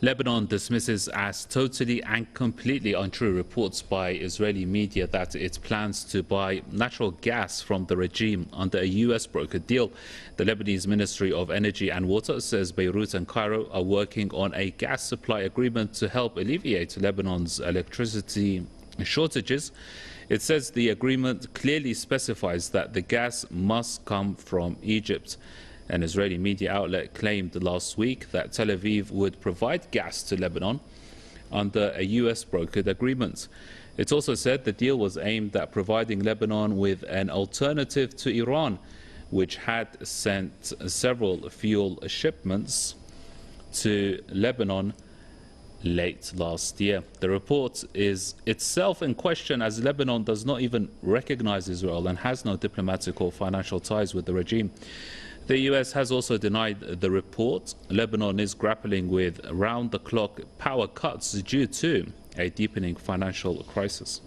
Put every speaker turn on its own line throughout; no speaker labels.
Lebanon dismisses as totally and completely untrue reports by Israeli media that it plans to buy natural gas from the regime under a US brokered deal. The Lebanese Ministry of Energy and Water says Beirut and Cairo are working on a gas supply agreement to help alleviate Lebanon's electricity shortages. It says the agreement clearly specifies that the gas must come from Egypt. An Israeli media outlet claimed last week that Tel Aviv would provide gas to Lebanon under a US brokered agreement. It also said the deal was aimed at providing Lebanon with an alternative to Iran, which had sent several fuel shipments to Lebanon late last year. The report is itself in question as Lebanon does not even recognize Israel and has no diplomatic or financial ties with the regime. The US has also denied the report. Lebanon is grappling with round-the-clock power cuts due to a deepening financial crisis.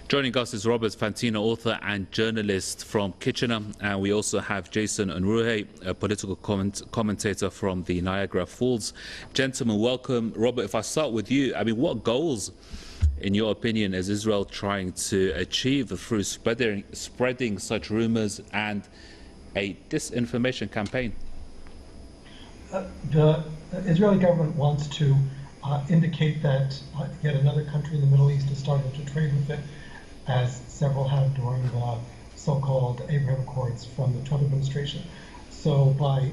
Joining us is Robert Fantino, author and journalist from Kitchener, and we also have Jason Unruhe, a political commentator from the Niagara Falls. Gentlemen, welcome. Robert, if I start with you, I mean, what goals, in your opinion, is Israel trying to achieve through spreading such rumors and a disinformation campaign?
The Israeli government wants to indicate that yet another country in the Middle East is starting to trade with it, as several have during the so-called Abraham Accords from the Trump administration. So by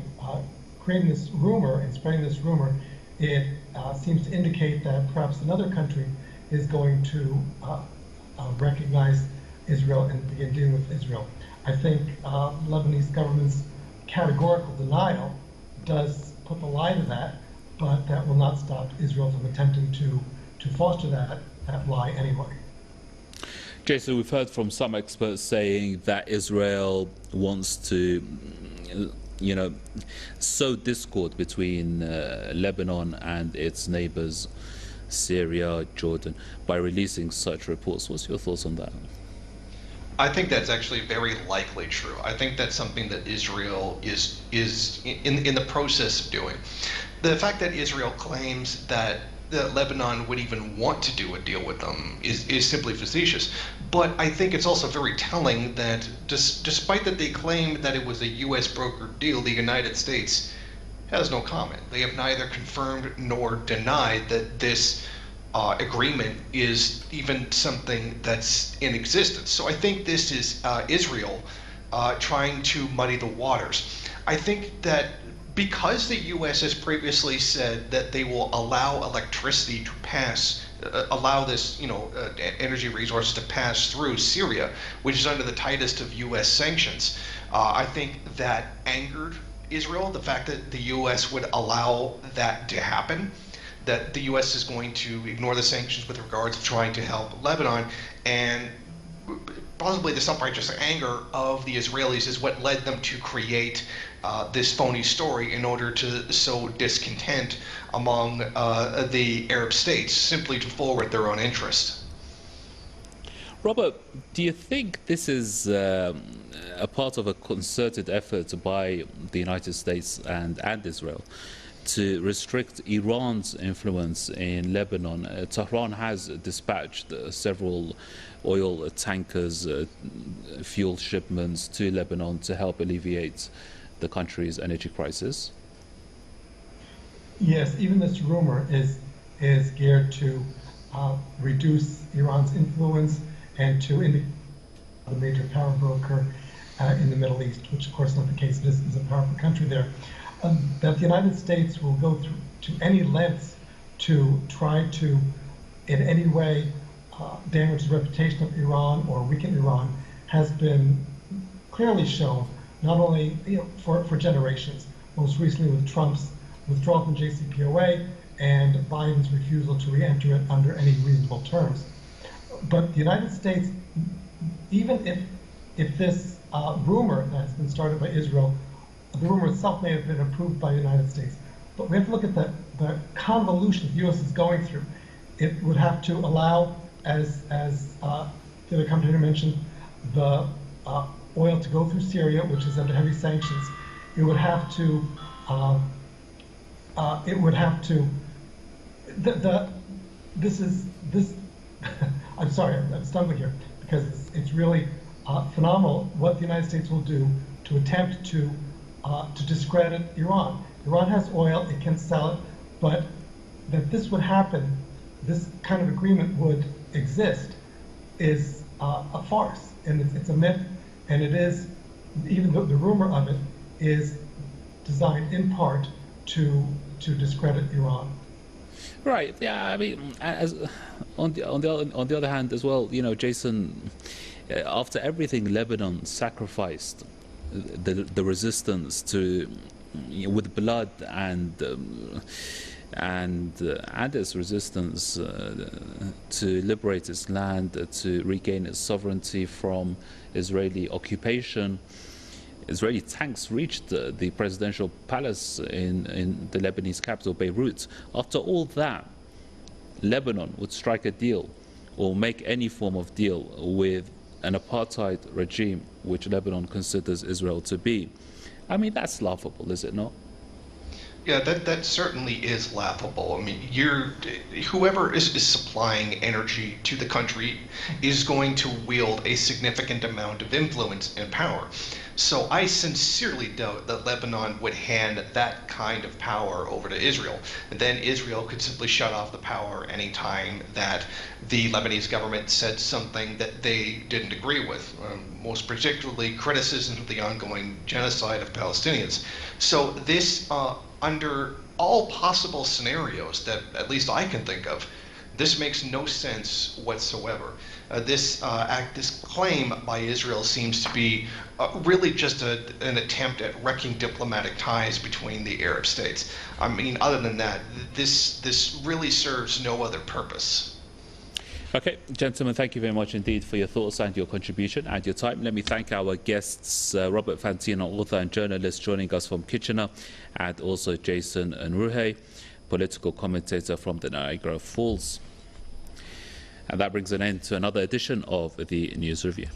creating this rumor and spreading this rumor, it seems to indicate that perhaps another country is going to recognize Israel and begin dealing with Israel. I think Lebanese government's categorical denial does put the lie to that, but that will not stop Israel from attempting to foster that lie anyway.
Jason, we've heard from some experts saying that Israel wants to, sow discord between Lebanon and its neighbors, Syria, Jordan, by releasing such reports. What's your thoughts on that?
I think that's actually very likely true. I think that's something that Israel is in the process of doing. The fact that Israel claims that Lebanon would even want to do a deal with them is simply facetious. But I think it's also very telling that despite that they claim that it was a US brokered deal, the United States has no comment. They have neither confirmed nor denied that this agreement is even something that's in existence. So I think this is Israel trying to muddy the waters. I think that because the US has previously said that they will allow electricity to pass, allow this, energy resources to pass through Syria, which is under the tightest of US sanctions, I think that angered Israel, the fact that the US would allow that to happen, that the US is going to ignore the sanctions with regards to trying to help Lebanon, and possibly the self-righteous anger of the Israelis is what led them to create this phony story in order to sow discontent among the Arab states, simply to forward their own interest.
Robert, do you think this is a part of a concerted effort by the United States and Israel to restrict Iran's influence in Lebanon? Tehran has dispatched several oil tankers, fuel shipments to Lebanon to help alleviate the country's energy crisis.
Yes, even this rumor is geared to reduce Iran's influence and to indicate the major power broker in the Middle East, which of course is not the case. This is a powerful country there. That the United States will go to any lengths to try to, in any way, damage the reputation of Iran or weaken Iran has been clearly shown, not only for generations, most recently with Trump's withdrawal from JCPOA and Biden's refusal to re-enter it under any reasonable terms. But the United States, even if this rumor that has been started by Israel, the rumor itself may have been approved by the United States, but we have to look at the convolution the U.S. is going through. It would have to allow, as the other commentator mentioned, the oil to go through Syria, which is under heavy sanctions, it would have to this I'm sorry, I'm stumbling here because it's really phenomenal what the United States will do to attempt to discredit Iran. Iran has oil, it can sell it, but that this would happen, this kind of agreement would exist, is a farce, and it's a myth, and it is, even though the rumor of it is designed in part to discredit Iran.
Right. Yeah. I mean, on the other hand, as well, Jason, after everything Lebanon sacrificed, the resistance to, with blood and its resistance to liberate its land, to regain its sovereignty from Israeli occupation. Israeli tanks reached the presidential palace in the Lebanese capital, Beirut. After all that, Lebanon would strike a deal or make any form of deal with an apartheid regime, which Lebanon considers Israel to be. I mean, that's laughable, is it not?
Yeah, that certainly is laughable. I mean, whoever is supplying energy to the country is going to wield a significant amount of influence and power. So I sincerely doubt that Lebanon would hand that kind of power over to Israel. And then Israel could simply shut off the power anytime that the Lebanese government said something that they didn't agree with, most particularly criticism of the ongoing genocide of Palestinians. So this, under all possible scenarios that at least I can think of, this makes no sense whatsoever. This claim by Israel seems to be really just an attempt at wrecking diplomatic ties between the Arab states. I mean, other than that, this really serves no other purpose.
Okay, gentlemen, thank you very much indeed for your thoughts and your contribution and your time. Let me thank our guests, Robert Fantino, author and journalist, joining us from Kitchener, and also Jason Unruhe, political commentator from the Niagara Falls. And that brings an end to another edition of the News Review.